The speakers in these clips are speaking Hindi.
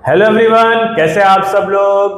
हेलो एवरीवन, कैसे आप सब लोग।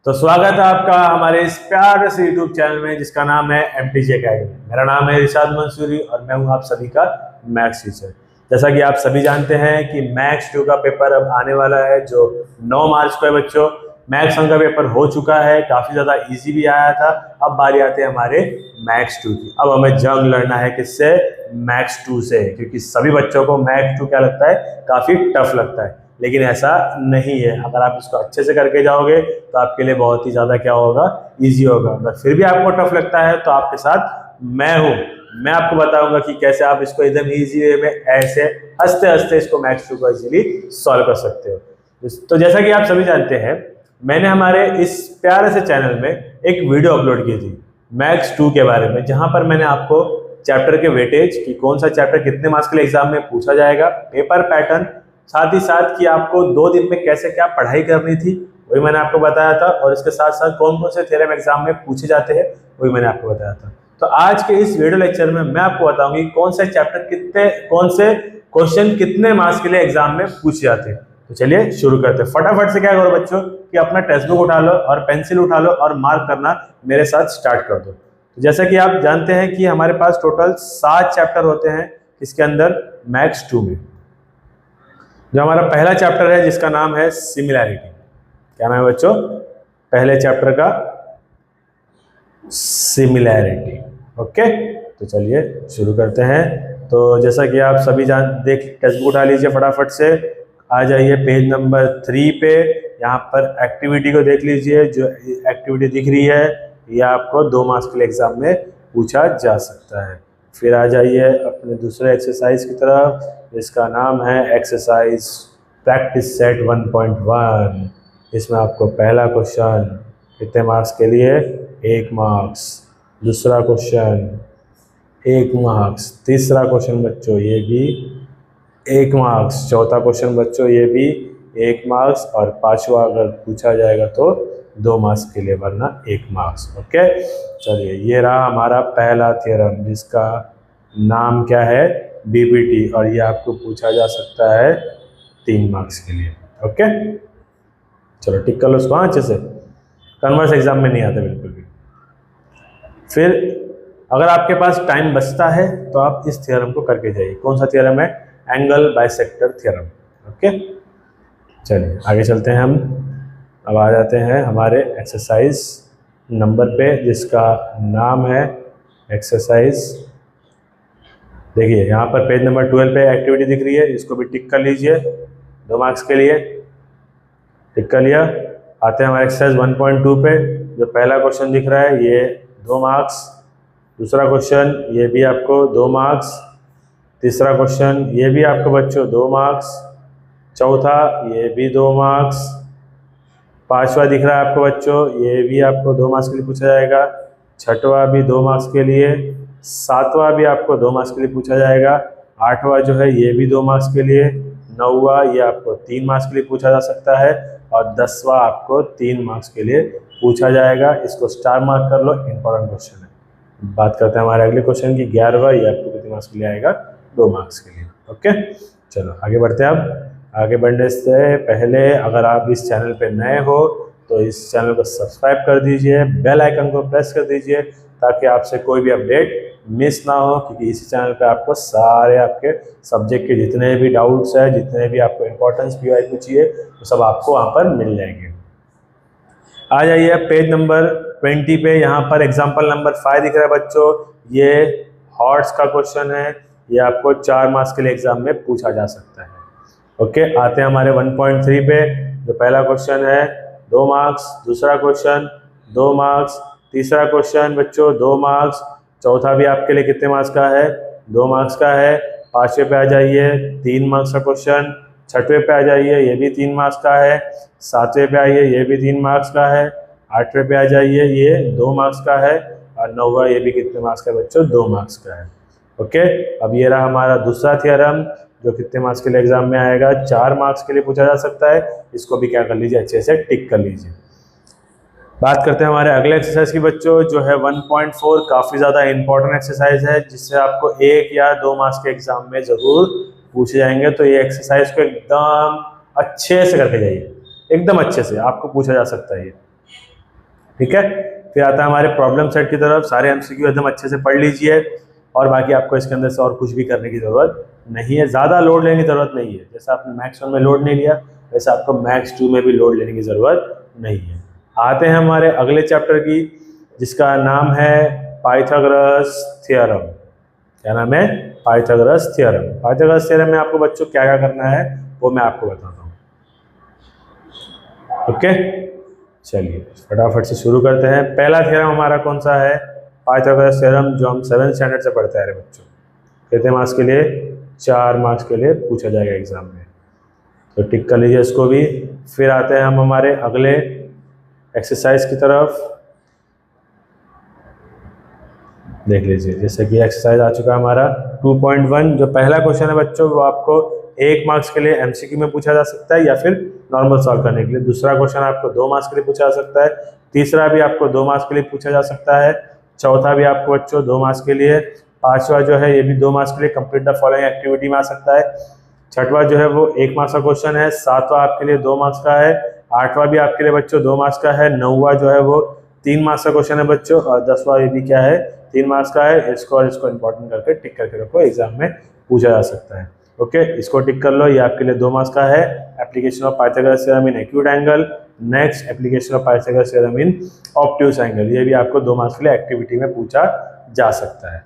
तो स्वागत है आपका हमारे इस प्यारे से यूट्यूब चैनल में जिसका नाम है MTJ अकेडमी। मेरा नाम है इरशाद मंसूरी और मैं हूं आप सभी का मैथ्स टीचर। जैसा कि आप सभी जानते हैं कि मैथ्स 2 का पेपर अब आने वाला है जो 9 मार्च को है बच्चों। मैथ्स 1 का पेपर हो चुका है, काफ़ी ज़्यादा इजी भी आया था। अब बारी आती है हमारे मैथ्स 2 की। अब हमें जंग लड़ना है किससे? मैथ्स 2 से, क्योंकि सभी बच्चों को मैथ्स 2 क्या लगता है? काफ़ी टफ लगता है, लेकिन ऐसा नहीं है। अगर आप इसको अच्छे से करके जाओगे तो आपके लिए बहुत ही ज़्यादा क्या होगा? इजी होगा। अगर फिर भी आपको टफ लगता है तो आपके साथ मैं हूँ। मैं आपको बताऊंगा कि कैसे आप इसको एकदम इजी वे में ऐसे हंसते हंसते इसको मैथ्स 2 को इजीली सॉल्व कर सकते हो। तो जैसा कि आप सभी जानते हैं, मैंने हमारे इस प्यारे से चैनल में एक वीडियो अपलोड की थी मैथ्स 2 के बारे में, जहां पर मैंने आपको चैप्टर के वेटेज कि कौन सा चैप्टर कितने मार्क्स के लिए एग्जाम में पूछा जाएगा, पेपर पैटर्न, साथ ही साथ कि आपको 2 दिन में कैसे क्या पढ़ाई करनी थी वही मैंने आपको बताया था। और इसके साथ साथ कौन कौन से थ्योरम एग्जाम में पूछे जाते हैं वही मैंने आपको बताया था। तो आज के इस वीडियो लेक्चर में मैं आपको बताऊंगी कौन से चैप्टर कितने, कौन से क्वेश्चन कितने मार्क्स के लिए एग्जाम में पूछे जाते हैं। तो चलिए शुरू करते हैं। फटाफट से क्या करो बच्चों कि अपना टेक्स्ट बुक उठा लो और पेंसिल उठा लो और मार्क करना मेरे साथ स्टार्ट कर दो। तो जैसा कि आप जानते हैं कि हमारे पास टोटल 7 चैप्टर होते हैं इसके अंदर मैथ्स 2 में। जो हमारा पहला चैप्टर है जिसका नाम है सिमिलैरिटी। क्या नाम है बच्चों? पहले चैप्टर का सिमिलैरिटी। ओके, तो चलिए शुरू करते हैं। तो जैसा कि आप सभी टेक्स्ट बुक उठा लीजिए, फटाफट से आ जाइए पेज नंबर 3 पे। यहाँ पर एक्टिविटी को देख लीजिए। जो एक्टिविटी दिख रही है ये आपको 2 मार्क्स के लिए एग्जाम में पूछा जा सकता है। फिर आ जाइए अपने दूसरे एक्सरसाइज की तरफ, इसका नाम है एक्सरसाइज प्रैक्टिस सेट 1.1। इसमें आपको पहला क्वेश्चन कितने मार्क्स के लिए? 1 मार्क्स। दूसरा क्वेश्चन 1 मार्क्स। तीसरा क्वेश्चन बच्चों ये भी 1 मार्क्स। चौथा क्वेश्चन बच्चों ये भी 1 मार्क्स। और पांचवा अगर पूछा जाएगा तो 2 मार्क्स के लिए, वरना 1 मार्क्स। ओके, चलिए ये रहा हमारा पहला थ्योरम जिसका नाम क्या है? बीपीटी। और ये आपको पूछा जा सकता है 3 मार्क्स के लिए। ओके, चलो टिक कर लो उसको अच्छे से। कन्वर्स एग्जाम में नहीं आता बिल्कुल भी। फिर अगर आपके पास टाइम बचता है तो आप इस थ्योरम को करके जाइए। कौन सा थ्योरम है? Angle bisector theorem. ओके, चलिए आगे चलते हैं हम। अब आ जाते हैं हमारे एक्सरसाइज नंबर पे जिसका नाम है एक्सरसाइज। देखिए यहाँ पर पेज नंबर 12 पे एक्टिविटी दिख रही है, इसको भी टिक कर लीजिए 2 मार्क्स के लिए। टिक कर लिया। आते हैं हमारे एक्सरसाइज 1.2 पे। जो पहला क्वेश्चन दिख रहा है ये 2 मार्क्स। दूसरा क्वेश्चन ये भी आपको 2 मार्क्स। तीसरा क्वेश्चन ये भी आपको बच्चों 2 मार्क्स। चौथा ये भी 2 मार्क्स। पांचवा दिख रहा है आपको बच्चों, ये भी आपको 2 मार्क्स के लिए पूछा जाएगा। छठवां भी 2 मार्क्स के लिए। सातवां भी आपको 2 मार्क्स के लिए पूछा जाएगा। आठवां जो है ये भी 2 मार्क्स के लिए। नौवां ये आपको 3 मार्क्स के लिए पूछा जा सकता है। और 10वां आपको 3 मार्क्स के लिए पूछा जाएगा। इसको स्टार मार्क कर लो, इंपॉर्टेंट क्वेश्चन है। बात करते हैं हमारे अगले क्वेश्चन की। 11वां ये आपको कितने मार्क्स के लिए आएगा? 2 मार्क्स के लिए। ओके, चलो आगे बढ़ते हैं। अब आगे बढ़ने से पहले अगर आप इस चैनल पे नए हो तो इस चैनल को सब्सक्राइब कर दीजिए, बेल आइकन को प्रेस कर दीजिए ताकि आपसे कोई भी अपडेट मिस ना हो, क्योंकि इसी चैनल पे आपको सारे आपके सब्जेक्ट के जितने भी डाउट्स है, जितने भी आपको इंपॉर्टेंस PYQ चाहिए वो सब आपको वहाँ पर मिल जाएंगे। आ जाइए पेज नंबर 20 पे। यहाँ पर एग्जाम्पल नंबर 5 दिख रहा है बच्चों। ये हॉर्स का क्वेश्चन है, ये आपको 4 मार्क्स के लिए एग्जाम में पूछा जा सकता है। ओके, आते हैं हमारे 1.3 पे। जो पहला क्वेश्चन है 2 मार्क्स। दूसरा क्वेश्चन 2 मार्क्स। तीसरा क्वेश्चन बच्चों 2 मार्क्स। चौथा भी आपके लिए कितने मार्क्स का है? 2 मार्क्स का है। पांचवें पे आ जाइए 3 मार्क्स का क्वेश्चन। छठवें पे आ जाइए ये भी 3 मार्क्स का है। सातवें पे आइए ये भी 3 मार्क्स का है। आठवें पे आ जाइए ये 2 मार्क्स का है। और नौवां ये भी कितने मार्क्स का है बच्चों? 2 मार्क्स का है। ओके, अब ये रहा हमारा दूसरा थ्योरम जो कितने मार्क्स के लिए एग्जाम में आएगा? 4 मार्क्स के लिए पूछा जा सकता है। इसको भी क्या कर लीजिए, अच्छे से टिक कर लीजिए। बात करते हैं हमारे अगले एक्सरसाइज की बच्चों, जो है 1.4। काफ़ी ज़्यादा इंपॉर्टेंट एक्सरसाइज है जिससे आपको 1 या 2 मार्क्स के एग्जाम में ज़रूर पूछे जाएंगे। तो ये एक्सरसाइज को एकदम अच्छे से करके जाइए, एकदम अच्छे से, आपको पूछा जा सकता है ये। ठीक है, फिर आता है हमारे प्रॉब्लम सेट की तरफ। सारे एमसीक्यू एकदम अच्छे से पढ़ लीजिए और बाकी आपको इसके अंदर से और कुछ भी करने की ज़रूरत नहीं है, ज़्यादा लोड लेने की ज़रूरत नहीं है। जैसा आपने मैथ्स 1 में लोड नहीं लिया वैसे आपको मैथ्स 2 में भी लोड लेने की ज़रूरत नहीं है। आते हैं हमारे अगले चैप्टर की, जिसका नाम है पाइथागोरस थ्योरम। क्या नाम है? Pythagoras theorem. पाइथागोरस थ्योरम में आपको बच्चों क्या क्या करना है वो मैं आपको बताता हूँ। ओके, चलिए फटाफट से शुरू करते हैं। पहला थ्योरम हमारा कौन सा है? पाइथागोरस थ्योरम, जो हम 7th स्टैंडर्ड से पढ़ते हैं बच्चों। कितने मार्क्स के लिए? 4 मार्क्स के लिए पूछा जाएगा एग्जाम में, तो टिक कर लीजिए इसको भी। फिर आते हैं हम हमारे अगले एक्सरसाइज की तरफ। देख लीजिए, जैसे कि एक्सरसाइज आ चुका है हमारा 2.1। जो पहला क्वेश्चन है बच्चों वो आपको 1 मार्क्स के लिए एमसीक्यू में पूछा जा सकता है या फिर नॉर्मल सॉल्व करने के लिए। दूसरा क्वेश्चन आपको 2 मार्क्स के लिए पूछा जा सकता है। तीसरा भी आपको 2 मार्क्स के लिए पूछा जा सकता है। चौथा भी आपको बच्चों 2 मार्क्स के लिए। पांचवा जो है ये भी 2 मार्क्स के लिए, कंप्लीट द फॉलोइंग एक्टिविटी में आ सकता है। छठवा जो है वो 1 मार्क्स का क्वेश्चन है। सातवां आपके लिए 2 मार्क्स का है। आठवां भी आपके लिए बच्चों 2 मार्क्स का है। नौवां जो है वो 3 मार्क्स का क्वेश्चन है बच्चों, और 10वां ये भी क्या है? 3 मार्क्स का है। इसको और इसको इंपॉर्टेंट करके टिक करके रखो, एग्जाम में पूछा जा सकता है। ओके, इसको टिक कर लो, ये आपके लिए 2 मार्क्स का है। Application of Pythagoras theorem in acute angle. Next, application of Pythagoras theorem in obtuse angle. ये भी आपको 2 मार्क्स के लिए एक्टिविटी में पूछा जा सकता है।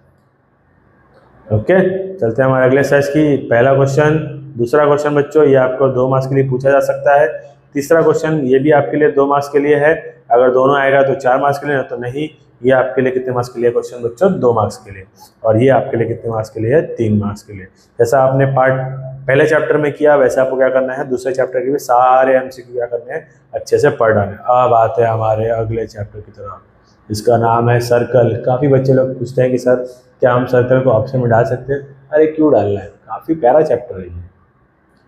ओके, चलते हैं हमारे अगले एक्सरसाइज की। पहला क्वेश्चन, दूसरा क्वेश्चन बच्चों ये आपको 2 मार्क्स के लिए पूछा जा सकता है। तीसरा क्वेश्चन ये भी आपके लिए 2 मार्क्स के लिए है। अगर दोनों आएगा तो 4 मार्क्स के लिए, तो नहीं। ये आपके लिए कितने मार्क्स के लिए क्वेश्चन बच्चों? 2 मार्क्स के लिए। और ये आपके लिए कितने मार्क्स के लिए है? 3 मार्क्स के लिए। जैसा आपने पार्ट पहले चैप्टर में किया वैसे आपको क्या करना है, दूसरे चैप्टर के भी सारे एमसीक्यू क्या करने हैं? अच्छे से पढ़ डालने। अब आते हैं हमारे अगले चैप्टर की तरफ, जिसका नाम है सर्कल। काफ़ी बच्चे लोग पूछते हैं कि सर क्या हम सर्कल को ऑप्शन में डाल सकते हैं? अरे क्यों डालना है, काफ़ी प्यारा चैप्टर है ये,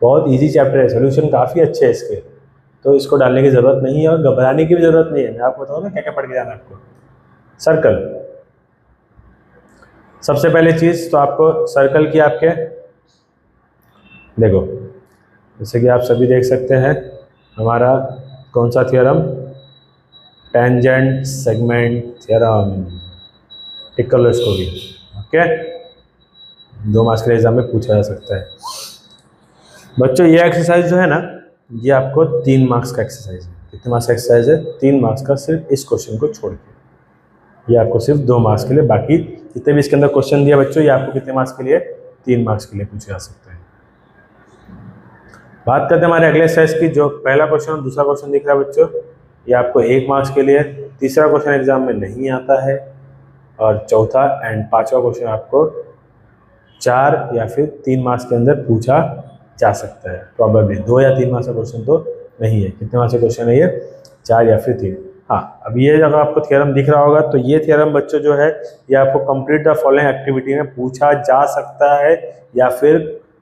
बहुत इजी चैप्टर है, सोल्यूशन काफ़ी अच्छे है इसके, तो इसको डालने की ज़रूरत नहीं है और घबराने की भी ज़रूरत नहीं है। मैं आपको बताऊँ ना क्या क्या पढ़ के जाना है आपको। सर्कल, सबसे पहले चीज़ तो आपको सर्कल की आपके देखो, जैसे कि आप सभी देख सकते हैं हमारा कौन सा theorem? Tangent segment theorem. Tick कर लो इसको भी। ओके, 2 मार्क्स के एग्जाम में पूछा जा सकता है बच्चों। ये एक्सरसाइज जो है ना, ये आपको 3 मार्क्स का एक्सरसाइज है। कितने मार्क्स का एक्सरसाइज है? 3 मार्क्स का, सिर्फ इस क्वेश्चन को छोड़ के। ये आपको सिर्फ 2 मार्क्स के लिए, बाकी जितने भी इसके अंदर क्वेश्चन दिया बच्चों ये आपको कितने मार्क्स के लिए? 3 मार्क्स के लिए पूछे जा सकते हैं। बात करते हैं हमारे अगले एक्सरसाइज की। जो पहला क्वेश्चन और दूसरा क्वेश्चन दिख रहा है बच्चों, ये आपको 1 मार्क्स के लिए। तीसरा क्वेश्चन एग्जाम में नहीं आता है, और चौथा एंड 5वां क्वेश्चन आपको 4 या फिर 3 मार्क्स के अंदर पूछा जा सकता है। प्रॉबेबली 2 या 3 मार्क्स का क्वेश्चन तो नहीं है। कितने मार्क्स का क्वेश्चन है ये? 4 या फिर 3। हाँ, अब ये अगर आपको थ्योरम दिख रहा होगा तो ये थ्योरम बच्चों जो है ये आपको कंप्लीट द फॉलोइंग एक्टिविटी में पूछा जा सकता है, या फिर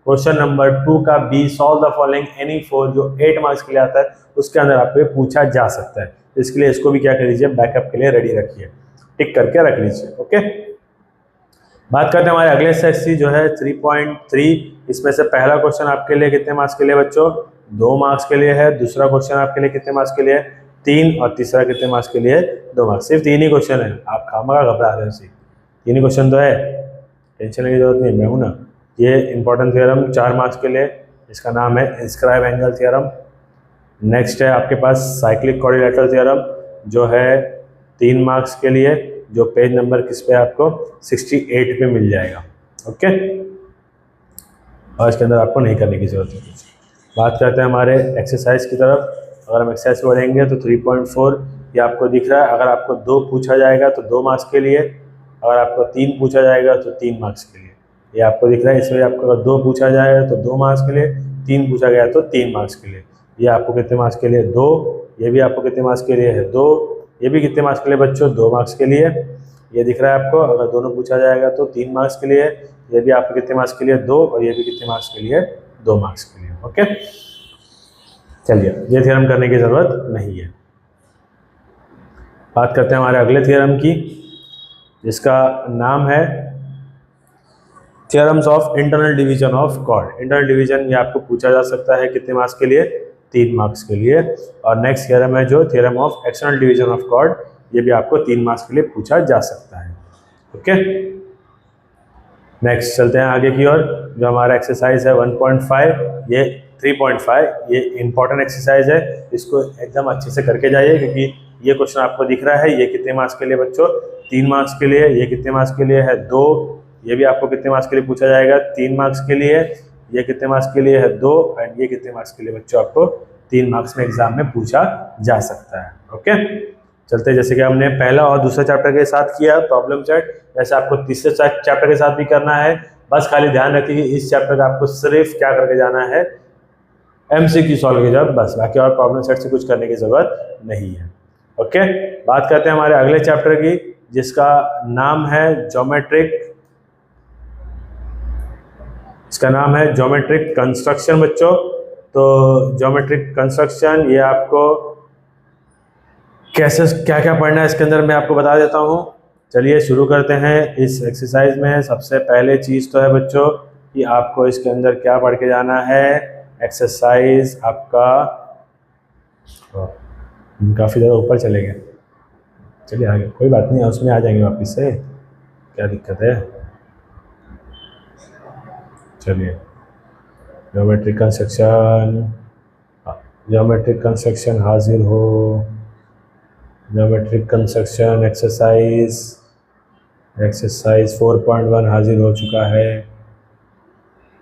क्वेश्चन नंबर 2 का B, solve the following any 4, जो 8 मार्क्स के लिए आता है, उसके अंदर आपको पूछा जा सकता है। इसके लिए इसको भी क्या कर लीजिए, बैकअप के लिए रेडी रखिए, टिक करके रख लीजिए। ओके, बात करते हैं हमारे अगले एक्सरसाइज की, जो है 3.3। इसमें से पहला क्वेश्चन आपके लिए कितने मार्क्स के लिए बच्चों? 2 मार्क्स के लिए है। दूसरा क्वेश्चन आपके लिए कितने मार्क्स के लिए? 3। और तीसरा कितने मार्क्स के लिए? 2 मार्क्स। सिर्फ 3 ही क्वेश्चन है, आप खामखा घबरा रहे हो। 3 ही क्वेश्चन तो है, टेंशन लेने की जरूरत नहीं, मैं हूँ ना। ये इंपॉर्टेंट थ्योरम 4 मार्क्स के लिए, इसका नाम है इंस्क्राइब एंगल थ्योरम। नेक्स्ट है आपके पास साइक्लिक क्वाड्रिलेटरल थ्योरम, जो है 3 मार्क्स के लिए, जो पेज नंबर किस पे आपको 68 पे मिल जाएगा। ओके, और इसके अंदर आपको नहीं करने की जरूरत है। बात करते हैं हमारे एक्सरसाइज की तरफ। अगर हम एक्सरसाइज बढ़ेंगे तो 3.4 ये आपको दिख रहा है। अगर आपको 2 पूछा जाएगा तो 2 मार्क्स के लिए, अगर आपको 3 पूछा जाएगा तो 3 मार्क्स के लिए। ये आपको दिख रहा है, इसमें आपको अगर 2 पूछा जाएगा तो 2 मार्क्स के लिए, 3 पूछा गया तो 3 मार्क्स के लिए। ये आपको कितने मार्क्स के लिए? 2। ये भी आपको कितने मार्क्स के लिए है? 2। ये भी कितने मार्क्स के लिए बच्चों? 2 मार्क्स के लिए। ये दिख रहा है आपको, अगर दोनों पूछा जाएगा तो 3 मार्क्स के लिए। ये भी आपको कितने मार्क्स के लिए? 2। और ये भी कितने मार्क्स के लिए? 2 मार्क्स के लिए। ओके, चलिए ये थ्योरम करने की जरूरत नहीं है। बात करते हैं हमारे अगले थ्योरम की, जिसका नाम है theorems of internal division of chord. Internal division ये आपको पूछा जा सकता है कितने मार्क्स के लिए, 3 मार्क्स के लिए। और नेक्स्ट थ्योरम है जो theorem of external division of chord, ये भी आपको 3 मार्क्स के लिए पूछा जा सकता है। ओके, नेक्स्ट चलते हैं आगे की ओर। जो हमारा एक्सरसाइज है 1.5, ये 3.5, ये इंपॉर्टेंट एक्सरसाइज है, इसको एकदम अच्छे से करके जाइए क्योंकि ये क्वेश्चन आपको दिख रहा है। ये कितने मार्क्स के लिए बच्चों, 3 मार्क्स के लिए। ये कितने मार्क्स के लिए है, 2। ये भी आपको कितने मार्क्स के लिए पूछा जाएगा, 3 मार्क्स के लिए। ये कितने मार्क्स के लिए है, 2। एंड ये कितने मार्क्स के लिए बच्चों आपको 3 मार्क्स में एग्जाम में पूछा जा सकता है। ओके, चलते जैसे कि हमने पहला और दूसरा चैप्टर के साथ किया प्रॉब्लम सेट, वैसे आपको तीसरे चैप्टर के साथ भी करना है। बस खाली ध्यान रखिए कि इस चैप्टर का आपको सिर्फ क्या करके जाना है, MCQ सॉल्व की जरूरत, बस। बाकी और प्रॉब्लम सेट से कुछ करने की जरूरत नहीं है। ओके, बात करते हैं हमारे अगले चैप्टर की, जिसका नाम है ज्योमेट्रिक, इसका नाम है ज्योमेट्रिक कंस्ट्रक्शन बच्चों। तो ज्योमेट्रिक कंस्ट्रक्शन ये आपको कैसे क्या क्या पढ़ना है इसके अंदर मैं आपको बता देता हूँ। चलिए शुरू करते हैं इस एक्सरसाइज में। सबसे पहले चीज़ तो है बच्चों कि आपको इसके अंदर क्या पढ़ के जाना है। एक्सरसाइज आपका काफ़ी ज़्यादा ऊपर चले गए, चलिए आगे, कोई बात नहीं है, उसमें आ जाएंगे वापस से, क्या दिक्कत है। चलिए ज्योमेट्रिक कंस्ट्रक्शन, ज्योमेट्रिक कंस्ट्रक्शन हाजिर हो। ज्योमेट्रिक कंस्ट्रक्शन एक्सरसाइज 4.1 हाजिर हो चुका है,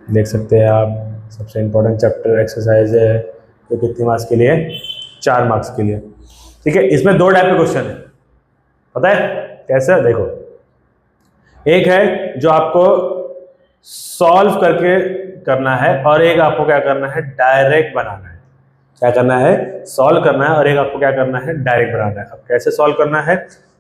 देख सकते हैं आप। सबसे इम्पोर्टेंट चैप्टर एक्सरसाइज है, तो कितने मार्क्स के लिए, 4 मार्क्स के लिए। ठीक है, इसमें 2 टाइप के क्वेश्चन है, पता है कैसे, देखो। एक है जो आपको सॉल्व करके करना है, और एक आपको क्या करना है, डायरेक्ट बनाना है। क्या करना है, सॉल्व करना है, और एक आपको क्या करना है, डायरेक्ट बनाना है। अब कैसे सॉल्व करना है,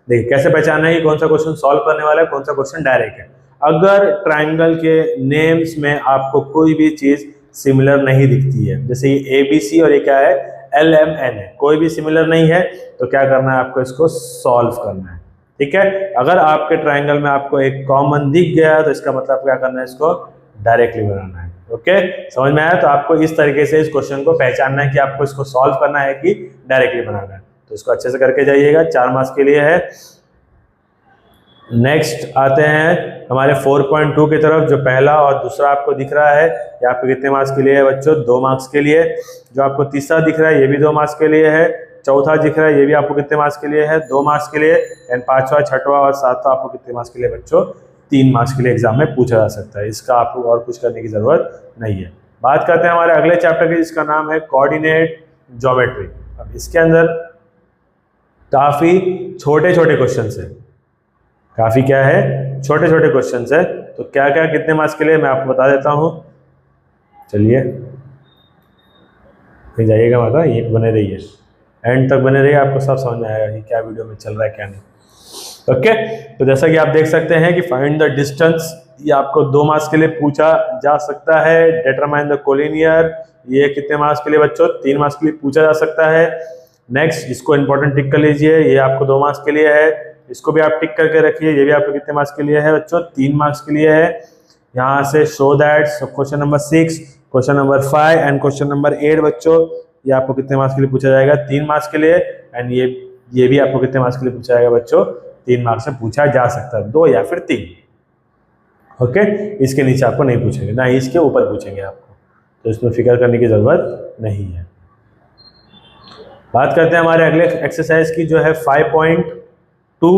देखिए कैसे पहचानना है कि कौन सा क्वेश्चन सॉल्व करने वाला है, कौन सा क्वेश्चन डायरेक्ट है। अगर ट्राइंगल के नेम्स में आपको कोई भी चीज सिमिलर नहीं दिखती है, जैसे ये ABC और ये क्या है, LMN है, कोई भी सिमिलर नहीं है, तो क्या करना है, आपको इसको सॉल्व करना है। ठीक है, अगर आपके ट्राइंगल में आपको एक कॉमन दिख गया तो इसका मतलब क्या करना है, इसको डायरेक्टली बनाना है। ओके, समझ में आया। तो आपको इस तरीके से इस क्वेश्चन को पहचानना है कि आपको इसको सॉल्व करना है कि डायरेक्टली बनाना है। तो इसको अच्छे से करके जाइएगा, 4 मार्क्स के लिए है। नेक्स्ट आते हैं हमारे 4.2 की तरफ। जो पहला और दूसरा आपको दिख रहा है, ये आपको कितने मार्क्स के लिए है बच्चों, 2 मार्क्स के लिए। जो आपको तीसरा दिख रहा है ये भी 2 मार्क्स के लिए है। चौथा दिख रहा है ये भी आपको कितने मार्क्स के लिए है, 2 मार्क्स के लिए। एंड 5वां, 6वां और 7वां आपको कितने मार्क्स के लिए बच्चों, 3 मार्क्स के लिए एग्जाम में पूछा जा सकता है। इसका आपको और कुछ करने की जरूरत नहीं है। बात करते हैं हमारे अगले चैप्टर की, जिसका नाम है कोऑर्डिनेट ज्योमेट्री। अब इसके अंदर काफी छोटे छोटे क्वेश्चन है, काफी क्या है, छोटे छोटे क्वेश्चन है। तो क्या क्या कितने मार्क्स के लिए मैं आपको बता देता हूं। चलिए कहीं जाइएगा माता, ये बने रहिए, एंड तक बने रहिए, आपको सब समझ में आएगा कि क्या वीडियो में चल रहा है क्या नहीं। ओके, तो जैसा कि आप देख सकते हैं कि फाइंड द डिस्टेंस, ये आपको 2 मार्क्स के लिए पूछा जा सकता है। डिटरमाइन द कोलिनियर, ये कितने मार्क्स के लिए बच्चों, 3 मार्क्स के लिए पूछा जा सकता है। नेक्स्ट, इसको इंपॉर्टेंट टिक कर लीजिए, ये आपको 2 मार्क्स के लिए है। इसको भी आप टिक करके रखिए, ये भी आपको कितने मार्क्स के लिए है बच्चों, 3 मार्क्स के लिए है। यहाँ से show that question number 6, question number 5 and question number 8 बच्चों, ये आपको कितने मार्क्स के लिए पूछा जाएगा, 3 मार्क्स के लिए। एंड ये भी आपको कितने मार्क्स के लिए पूछा जाएगा बच्चों, 3 मार्क्स से पूछा जा सकता है, 2 या फिर 3। ओके, इसके नीचे आपको नहीं पूछेंगे, ना ही इसके ऊपर पूछेंगे आपको, तो इसमें फिक्र करने की जरूरत नहीं है। बात करते हैं हमारे अगले एक्सरसाइज की, जो है 5.2। तो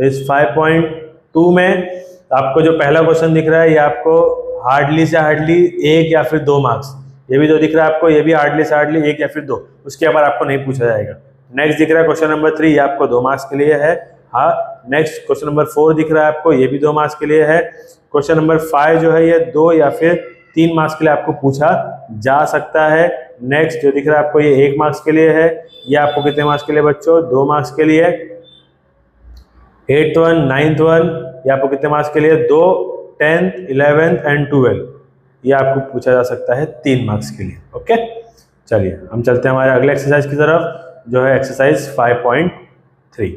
इस 5.2 में आपको जो पहला क्वेश्चन दिख रहा है, ये आपको हार्डली से हार्डली 1 या फिर 2 मार्क्स, ये भी जो दिख रहा है आपको, ये भी हार्डली से हार्डली 1 या फिर 2, उसके ऊपर आपको नहीं पूछा जाएगा। नेक्स्ट दिख रहा है क्वेश्चन नंबर 3, ये आपको 2 मार्क्स के लिए है। हाँ, नेक्स्ट क्वेश्चन नंबर 4 दिख रहा है आपको, ये भी 2 मार्क्स के लिए है। क्वेश्चन नंबर 5 जो है ये 2 या फिर 3 मार्क्स के लिए आपको पूछा जा सकता है। नेक्स्ट जो दिख रहा है आपको, ये 1 मार्क्स के लिए है। ये आपको कितने मार्क्स के लिए बच्चों, 2 मार्क्स के लिए। 8th वन, 9th वन, ये आपको कितने मार्क्स के लिए, 2, 10th, 11th एंड 12, ये आपको पूछा जा सकता है 3 मार्क्स के लिए। ओके, चलिए हम चलते हैं हमारे अगले एक्सरसाइज की तरफ, जो है एक्सरसाइज 5.3।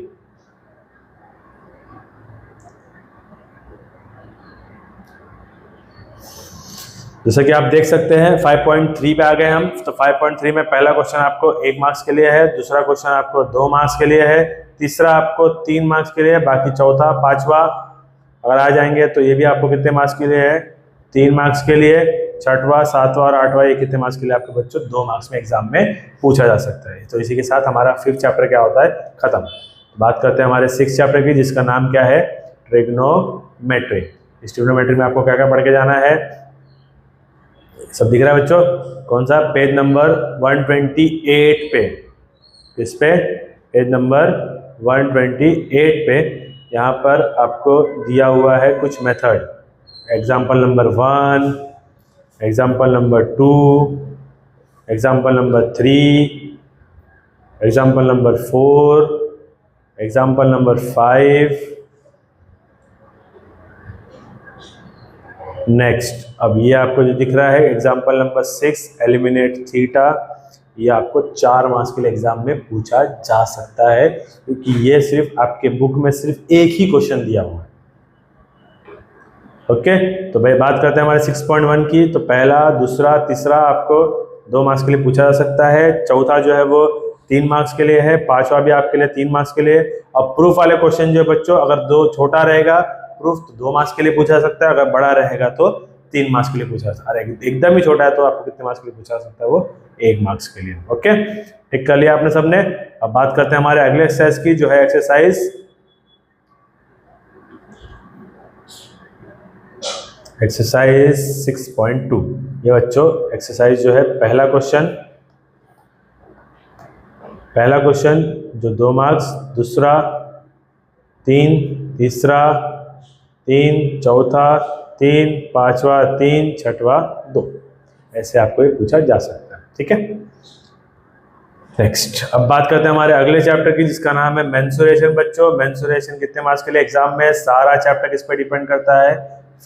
जैसा कि आप देख सकते हैं 5.3 पे आ गए हम। तो 5.3 में पहला क्वेश्चन आपको 1 मार्क्स के लिए है, दूसरा क्वेश्चन आपको 2 मार्क्स के लिए है, तीसरा आपको 3 मार्क्स के लिए है, बाकी चौथा पांचवा अगर आ जाएंगे तो ये भी आपको कितने मार्क्स के लिए है, 3 मार्क्स के लिए, छठवां, सातवां और आठवां ये कितने मार्क्स के लिए आपके बच्चों 2 मार्क्स में एग्जाम में पूछा जा सकता है। तो इसी के साथ हमारा 5th चैप्टर क्या होता है, खत्म। बात करते हैं हमारे 6th चैप्टर की, जिसका नाम क्या है, ट्रिग्नोमेट्री। इस ट्रिग्नोमेट्री में आपको क्या क्या पढ़ के जाना है, सब दिख रहा है बच्चों, कौन सा, पेज नंबर 128 पे, इस पे पेज नंबर 128 पे यहाँ पर आपको दिया हुआ है कुछ method. Example number 1, example number 2, example number 3, example number 4, example number 5। Next, अब ये आपको जो दिख रहा है एग्जाम्पल नंबर 6, एलिमिनेट थीटा, ये आपको 4 मार्क्स के लिए एग्जाम में पूछा जा सकता है, क्योंकि ये सिर्फ आपके बुक में सिर्फ एक ही क्वेश्चन दिया हुआ है। ओके, तो भाई बात करते हैं हमारे 6.1 की। तो पहला, दूसरा, तीसरा आपको 2 मार्क्स के लिए पूछा जा सकता है, चौथा जो है वो 3 मार्क्स के लिए है, पांचवा भी आपके लिए 3 मार्क्स के लिए। और प्रूफ वाले क्वेश्चन जो है बच्चों, अगर 2 छोटा रहेगा प्रूफ तो 2 मार्क्स के लिए पूछा जा सकता है, अगर बड़ा रहेगा तो 3 मार्क्स के लिए पूछा जा सकता है। अरे एकदम ही छोटा है तो आपको कितने मार्क्स के लिए पूछा जा सकता है, वो 1 मार्क्स के लिए। ओके, ठीक कर लिया आपने सबने। अब बात करते हैं हमारे अगले एक्सरसाइज की, जो है एक्सरसाइज 6.2। ये बच्चों एक्सरसाइज जो है, पहला क्वेश्चन जो 2 मार्क्स, दूसरा 3, तीसरा 3, चौथा 3, पांचवा 3, छठवा 2, ऐसे आपको ये पूछा जा सकता है। ठीक है, नेक्स्ट अब बात करते हैं हमारे अगले चैप्टर की, जिसका नाम है मेंसुरेशन। बच्चों मेंसुरेशन कितने मार्क्स के लिए एग्जाम में, सारा चैप्टर किस पे डिपेंड करता है,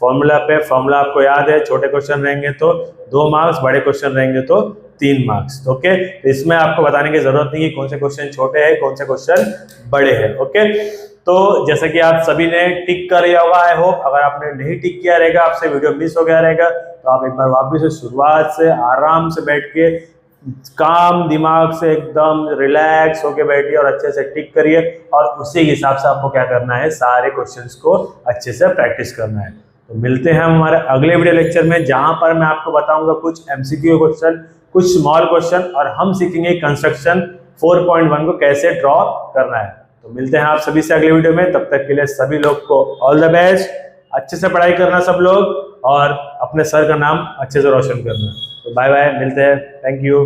फॉर्मूला पे। फॉर्मूला आपको याद है, छोटे क्वेश्चन रहेंगे तो 2 मार्क्स, बड़े क्वेश्चन रहेंगे तो 3 मार्क्स। ओके, तो इसमें आपको बताने की जरूरत नहीं है कौन से क्वेश्चन छोटे हैं, कौन से क्वेश्चन बड़े हैं। ओके, तो जैसा कि आप सभी ने टिक कर लिया होगा, आई होप। अगर आपने नहीं टिक किया रहेगा, आपसे वीडियो मिस हो गया रहेगा, तो आप एक बार वापस से शुरुआत से आराम से बैठ के काम दिमाग से एकदम रिलैक्स होके बैठिए और अच्छे से टिक करिए, और उसी के हिसाब से आपको क्या करना है, सारे क्वेश्चंस को अच्छे से प्रैक्टिस करना है। तो मिलते हैं हम हमारे अगले वीडियो लेक्चर में, जहां पर मैं आपको बताऊंगा कुछ एमसीक्यू क्वेश्चन, कुछ स्मॉल क्वेश्चन, और हम सीखेंगे कंस्ट्रक्शन 4.1 को कैसे ड्रॉ करना है। तो मिलते हैं आप सभी से अगले वीडियो में, तब तक के लिए सभी लोग को ऑल द बेस्ट। अच्छे से पढ़ाई करना सब लोग, और अपने सर का नाम अच्छे से रोशन करना। तो बाय बाय, मिलते हैं, थैंक यू।